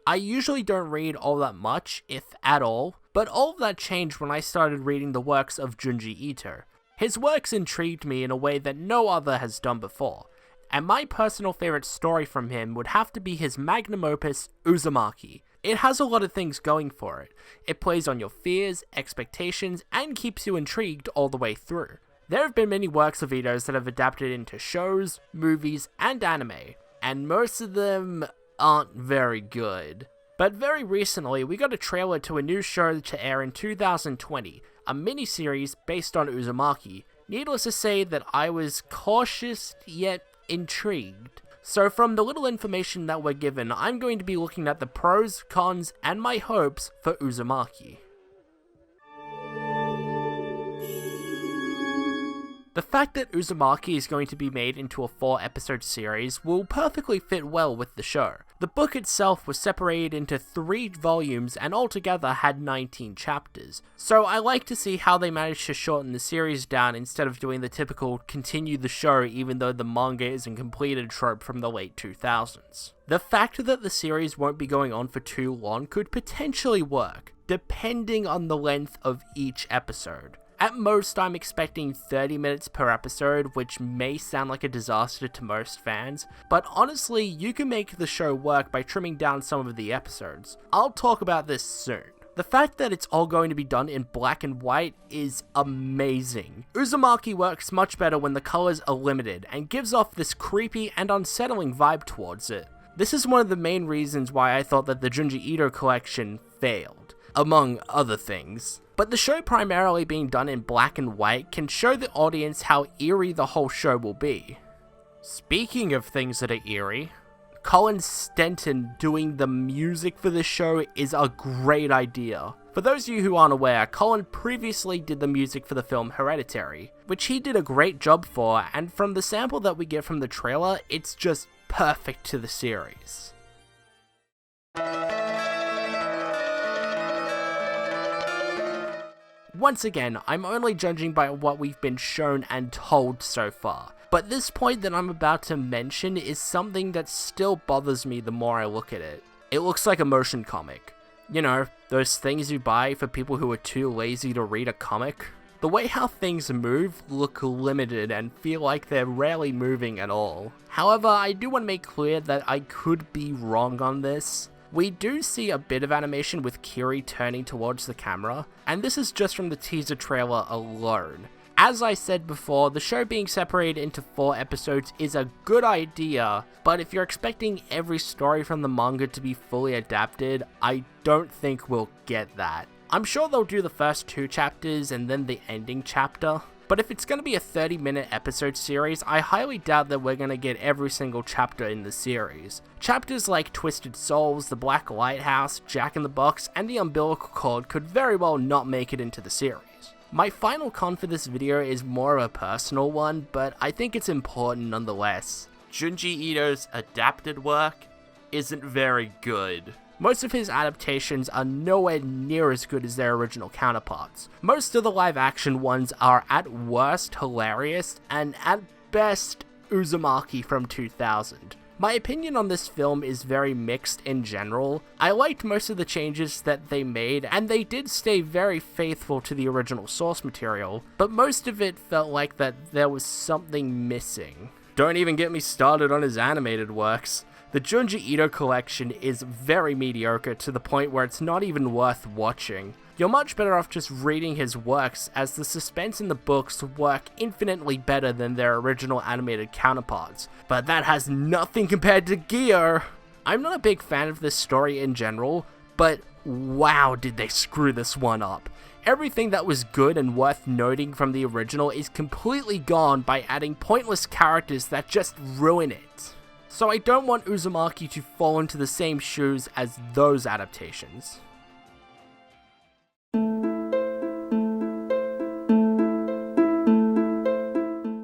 I usually don't read all that much, if at all, but all of that changed when I started reading the works of Junji Ito. His works intrigued me in a way that no other has done before, and my personal favorite story from him would have to be his magnum opus, Uzumaki. It has a lot of things going for it. It plays on your fears, expectations, and keeps you intrigued all the way through. There have been many works of Ito's that have adapted into shows, movies, and anime, and most of them aren't very good. But very recently, we got a trailer to a new show to air in 2020, a miniseries based on Uzumaki. Needless to say that I was cautious yet intrigued. So from the little information that we're given, I'm going to be looking at the pros, cons, and my hopes for Uzumaki. The fact that Uzumaki is going to be made into a 4-episode series will perfectly fit well with the show. The book itself was separated into 3 volumes and altogether had 19 chapters, so I like to see how they managed to shorten the series down instead of doing the typical continue the show even though the manga isn't completed trope from the late 2000s. The fact that the series won't be going on for too long could potentially work, depending on the length of each episode. At most, I'm expecting 30 minutes per episode, which may sound like a disaster to most fans, but honestly, you can make the show work by trimming down some of the episodes. I'll talk about this soon. The fact that it's all going to be done in black and white is amazing. Uzumaki works much better when the colors are limited, and gives off this creepy and unsettling vibe towards it. This is one of the main reasons why I thought that the Junji Ito collection failed, among other things. But the show primarily being done in black and white can show the audience how eerie the whole show will be. Speaking of things that are eerie, Colin Stenton doing the music for the show is a great idea. For those of you who aren't aware, Colin previously did the music for the film Hereditary, which he did a great job for, and from the sample that we get from the trailer, it's just perfect to the series. Once again, I'm only judging by what we've been shown and told so far, but this point that I'm about to mention is something that still bothers me the more I look at it. It looks like a motion comic. You know, those things you buy for people who are too lazy to read a comic. The way how things move look limited and feel like they're rarely moving at all. However, I do want to make clear that I could be wrong on this. We do see a bit of animation with Kiri turning towards the camera, and this is just from the teaser trailer alone. As I said before, the show being separated into 4 episodes is a good idea, but if you're expecting every story from the manga to be fully adapted, I don't think we'll get that. I'm sure they'll do the first 2 chapters and then the ending chapter, but if it's going to be a 30-minute episode series, I highly doubt that we're going to get every single chapter in the series. Chapters like Twisted Souls, The Black Lighthouse, Jack in the Box, and The Umbilical Cord could very well not make it into the series. My final con for this video is more of a personal one, but I think it's important nonetheless. Junji Ito's adapted work isn't very good. Most of his adaptations are nowhere near as good as their original counterparts. Most of the live-action ones are at worst hilarious, and at best Uzumaki from 2000. My opinion on this film is very mixed in general. I liked most of the changes that they made, and they did stay very faithful to the original source material, but most of it felt like that there was something missing. Don't even get me started on his animated works. The Junji Ito collection is very mediocre to the point where it's not even worth watching. You're much better off just reading his works, as the suspense in the books work infinitely better than their original animated counterparts, but that has nothing compared to Gear! I'm not a big fan of this story in general, but wow did they screw this one up. Everything that was good and worth noting from the original is completely gone by adding pointless characters that just ruin it. So I don't want Uzumaki to fall into the same shoes as those adaptations.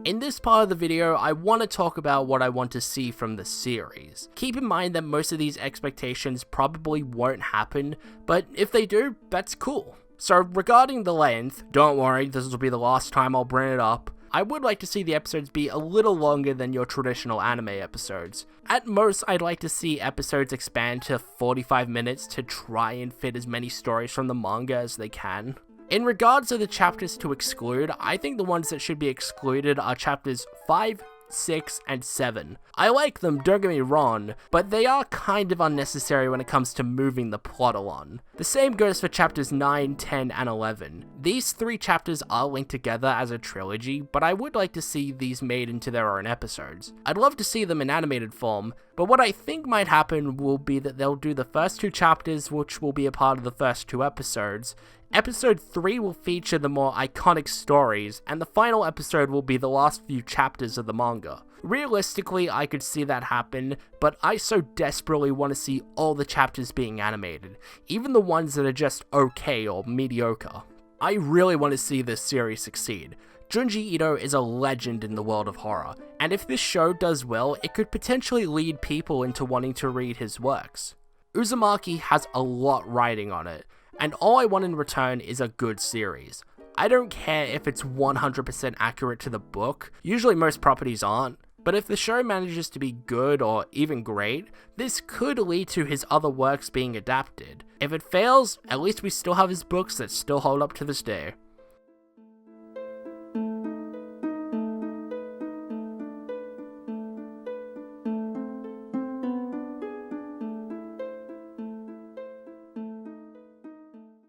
In this part of the video, I want to talk about what I want to see from the series. Keep in mind that most of these expectations probably won't happen, but if they do, that's cool. So regarding the length, don't worry, this will be the last time I'll bring it up. I would like to see the episodes be a little longer than your traditional anime episodes. At most, I'd like to see episodes expand to 45 minutes to try and fit as many stories from the manga as they can. In regards to the chapters to exclude, I think the ones that should be excluded are chapters 5, 6, and 7. I like them, don't get me wrong, but they are kind of unnecessary when it comes to moving the plot along. The same goes for chapters 9, 10, and 11. These 3 chapters are linked together as a trilogy, but I would like to see these made into their own episodes. I'd love to see them in animated form, but what I think might happen will be that they'll do the first 2 chapters, which will be a part of the first 2 episodes. Episode 3 will feature the more iconic stories, and the final episode will be the last few chapters of the manga. Realistically, I could see that happen, but I so desperately want to see all the chapters being animated, even the ones that are just okay or mediocre. I really want to see this series succeed. Junji Ito is a legend in the world of horror, and if this show does well, it could potentially lead people into wanting to read his works. Uzumaki has a lot riding on it, and all I want in return is a good series. I don't care if it's 100% accurate to the book, usually most properties aren't, but if the show manages to be good or even great, this could lead to his other works being adapted. If it fails, at least we still have his books that still hold up to this day.